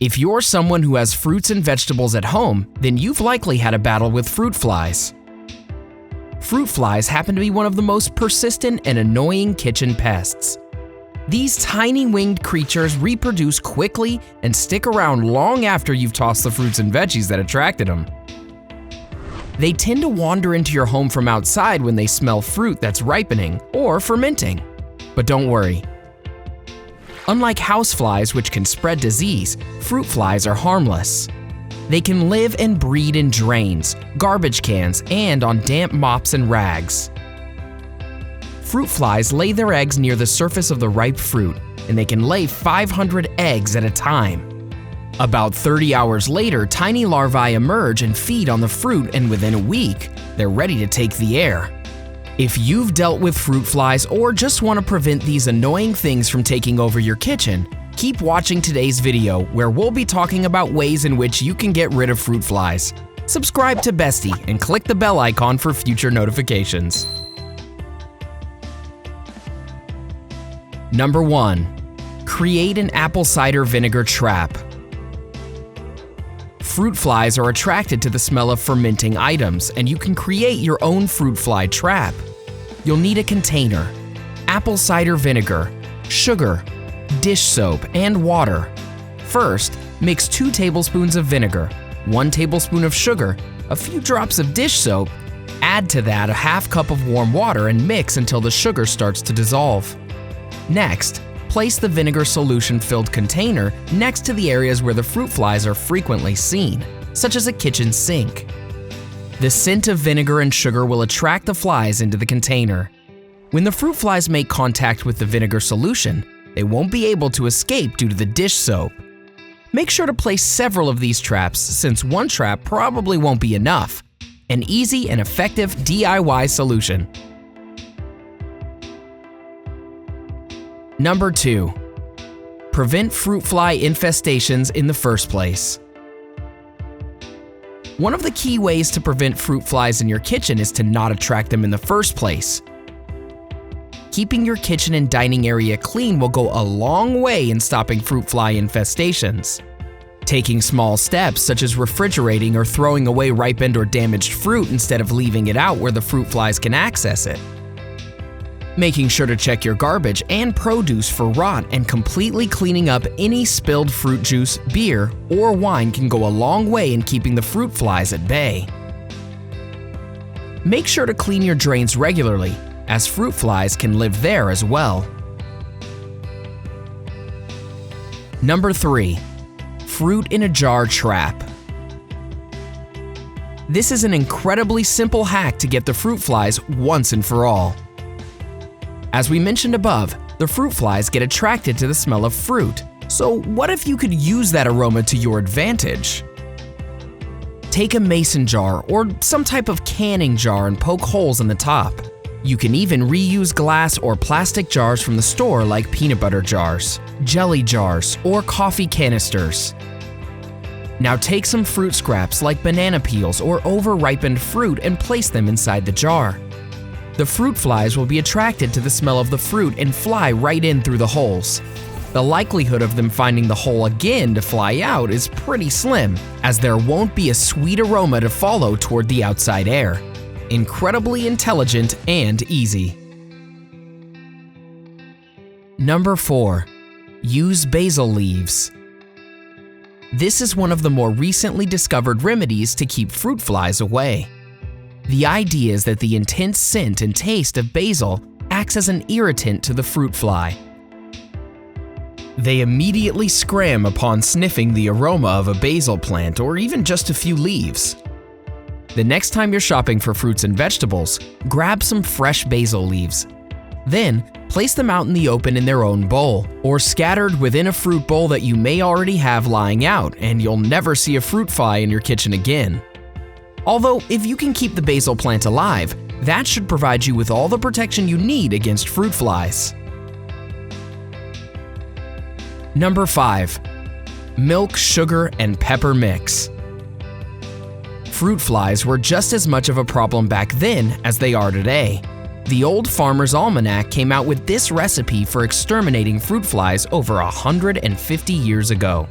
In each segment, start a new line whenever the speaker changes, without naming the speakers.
If you're someone who has fruits and vegetables at home, then you've likely had a battle with fruit flies. Fruit flies happen to be one of the most persistent and annoying kitchen pests. These tiny winged creatures reproduce quickly and stick around long after you've tossed the fruits and veggies that attracted them. They tend to wander into your home from outside when they smell fruit that's ripening or fermenting. But don't worry. Unlike houseflies, which can spread disease, fruit flies are harmless. They can live and breed in drains, garbage cans, and on damp mops and rags. Fruit flies lay their eggs near the surface of the ripe fruit, and they can lay 500 eggs at a time. About 30 hours later, tiny larvae emerge and feed on the fruit, and within a week, they're ready to take the air. If you've dealt with fruit flies or just want to prevent these annoying things from taking over your kitchen, keep watching today's video where we'll be talking about ways in which you can get rid of fruit flies. Subscribe to Bestie and click the bell icon for future notifications. Number 1. Create an apple cider vinegar trap. Fruit flies are attracted to the smell of fermenting items, and you can create your own fruit fly trap. You'll need a container, apple cider vinegar, sugar, dish soap, and water. First, mix 2 tablespoons of vinegar, 1 tablespoon of sugar, a few drops of dish soap. Add to that a half cup of warm water and mix until the sugar starts to dissolve. Next, place the vinegar solution-filled container next to the areas where the fruit flies are frequently seen, such as a kitchen sink. The scent of vinegar and sugar will attract the flies into the container. When the fruit flies make contact with the vinegar solution, they won't be able to escape due to the dish soap. Make sure to place several of these traps since one trap probably won't be enough. An easy and effective DIY solution. Number 2. Prevent fruit fly infestations in the first place. One of the key ways to prevent fruit flies in your kitchen is to not attract them in the first place. Keeping your kitchen and dining area clean will go a long way in stopping fruit fly infestations. Taking small steps such as refrigerating or throwing away ripened or damaged fruit instead of leaving it out where the fruit flies can access it. Making sure to check your garbage and produce for rot and completely cleaning up any spilled fruit juice, beer, or wine can go a long way in keeping the fruit flies at bay. Make sure to clean your drains regularly, as fruit flies can live there as well. Number 3. Fruit in a jar trap. This is an incredibly simple hack to get the fruit flies once and for all. As we mentioned above, the fruit flies get attracted to the smell of fruit. So what if you could use that aroma to your advantage? Take a mason jar or some type of canning jar and poke holes in the top. You can even reuse glass or plastic jars from the store like peanut butter jars, jelly jars, or coffee canisters. Now take some fruit scraps like banana peels or over-ripened fruit and place them inside the jar. The fruit flies will be attracted to the smell of the fruit and fly right in through the holes. The likelihood of them finding the hole again to fly out is pretty slim, as there won't be a sweet aroma to follow toward the outside air. Incredibly intelligent and easy. Number 4. Use basil leaves. This is one of the more recently discovered remedies to keep fruit flies away. The idea is that the intense scent and taste of basil acts as an irritant to the fruit fly. They immediately scram upon sniffing the aroma of a basil plant or even just a few leaves. The next time you're shopping for fruits and vegetables, grab some fresh basil leaves. Then, place them out in the open in their own bowl, or scattered within a fruit bowl that you may already have lying out, and you'll never see a fruit fly in your kitchen again. Although, if you can keep the basil plant alive, that should provide you with all the protection you need against fruit flies. Number 5. Milk, sugar, and pepper mix. Fruit flies were just as much of a problem back then as they are today. The Old Farmer's Almanac came out with this recipe for exterminating fruit flies over 150 years ago.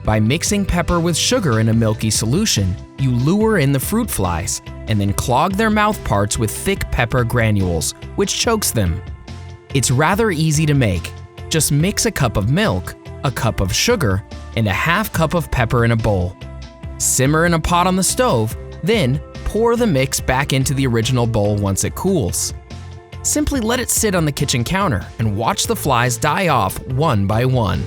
By mixing pepper with sugar in a milky solution, you lure in the fruit flies and then clog their mouth parts with thick pepper granules, which chokes them. It's rather easy to make. Just mix a cup of milk, a cup of sugar, and a half cup of pepper in a bowl. Simmer in a pot on the stove, then pour the mix back into the original bowl once it cools. Simply let it sit on the kitchen counter and watch the flies die off one by one.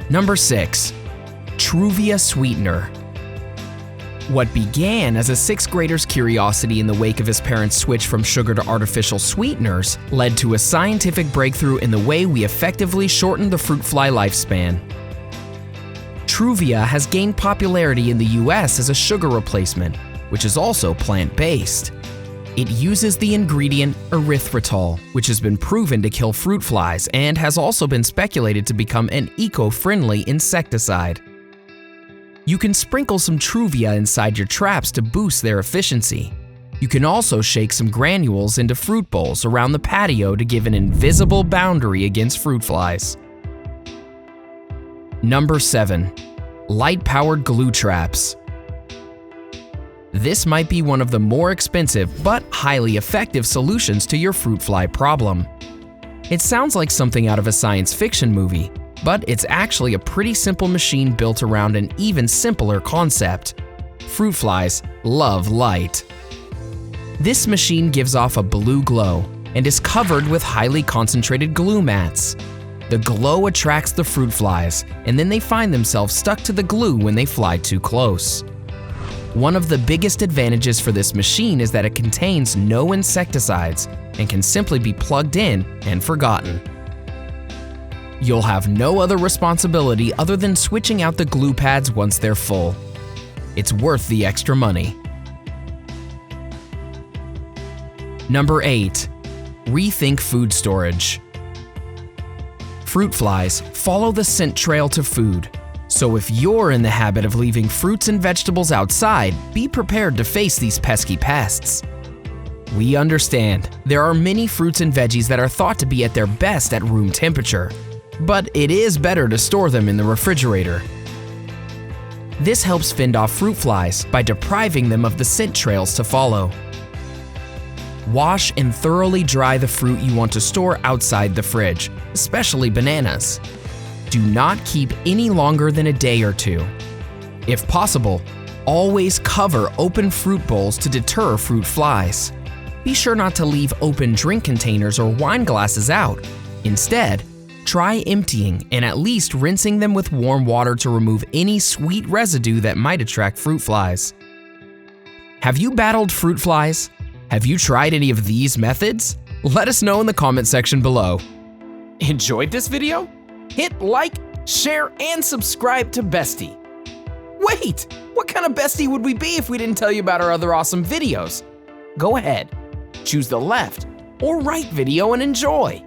Number 6. Truvia Sweetener. What began as a 6th grader's curiosity in the wake of his parents' switch from sugar to artificial sweeteners led to a scientific breakthrough in the way we effectively shorten the fruit fly lifespan. Truvia has gained popularity in the US as a sugar replacement, which is also plant-based. It uses the ingredient erythritol, which has been proven to kill fruit flies and has also been speculated to become an eco-friendly insecticide. You can sprinkle some Truvia inside your traps to boost their efficiency. You can also shake some granules into fruit bowls around the patio to give an invisible boundary against fruit flies. Number 7. Light-powered glue traps. This might be one of the more expensive but highly effective solutions to your fruit fly problem. It sounds like something out of a science fiction movie, but it's actually a pretty simple machine built around an even simpler concept. Fruit flies love light. This machine gives off a blue glow and is covered with highly concentrated glue mats. The glow attracts the fruit flies, and then they find themselves stuck to the glue when they fly too close. One of the biggest advantages for this machine is that it contains no insecticides and can simply be plugged in and forgotten. You'll have no other responsibility other than switching out the glue pads once they're full. It's worth the extra money. Number 8. Rethink food storage. Fruit flies follow the scent trail to food. So if you're in the habit of leaving fruits and vegetables outside, be prepared to face these pesky pests. We understand there are many fruits and veggies that are thought to be at their best at room temperature, but it is better to store them in the refrigerator. This helps fend off fruit flies by depriving them of the scent trails to follow. Wash and thoroughly dry the fruit you want to store outside the fridge, especially bananas. Do not keep any longer than a day or two. If possible, always cover open fruit bowls to deter fruit flies. Be sure not to leave open drink containers or wine glasses out. Instead, try emptying and at least rinsing them with warm water to remove any sweet residue that might attract fruit flies. Have you battled fruit flies? Have you tried any of these methods? Let us know in the comment section below. Enjoyed this video? Hit like, share, and subscribe to Bestie. Wait, what kind of Bestie would we be if we didn't tell you about our other awesome videos? Go ahead, choose the left or right video and enjoy.